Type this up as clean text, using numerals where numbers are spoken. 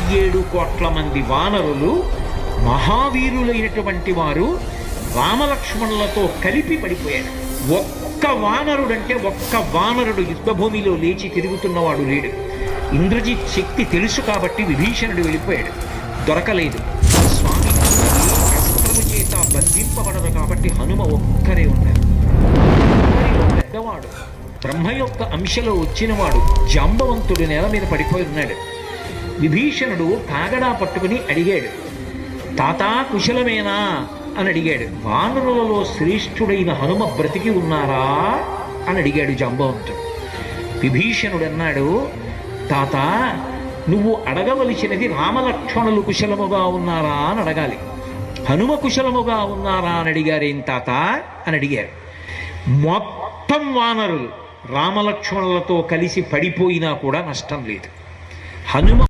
17 కోట్ల మంది వానరులు మహావీరులైనటువంటి వారు రామలక్ష్మణులతో కలిపి పడిపోయాడు. ఒక్క వానరుడు యుద్ధభూమిలో లేచి తిరుగుతున్నవాడు లేడు. ఇంద్రజిత్ శక్తి తెలుసు కాబట్టి విభీషణుడు వెళ్ళిపోయాడు, దొరకలేదు. స్వామి అస్త్రము చేత బంధింపబడరు కాబట్టి హనుమ ఒక్కరే ఉన్నారు. పెద్దవాడు, బ్రహ్మ యొక్క అంశలో వచ్చినవాడు జాంబవంతుడు నేల మీద పడిపోయి ఉన్నాడు. విభీషణుడు కాగడా పట్టుకుని అడిగాడు, తాతా కుశలమేనా అని అడిగాడు. వానరులలో శ్రేష్ఠుడైన హనుమ బ్రతికి ఉన్నారా అని అడిగాడు జాంబవంతుడు. విభీషణుడు అన్నాడు, తాత, నువ్వు అడగవలసినది రామలక్ష్మణులు కుశలముగా ఉన్నారా అని అడగాలి. హనుమ కుశలముగా ఉన్నారా అని అడిగారేం తాత అని అడిగారు. మొత్తం వానరులు రామలక్ష్మణులతో కలిసి పడిపోయినా కూడా నష్టం లేదు. హనుమ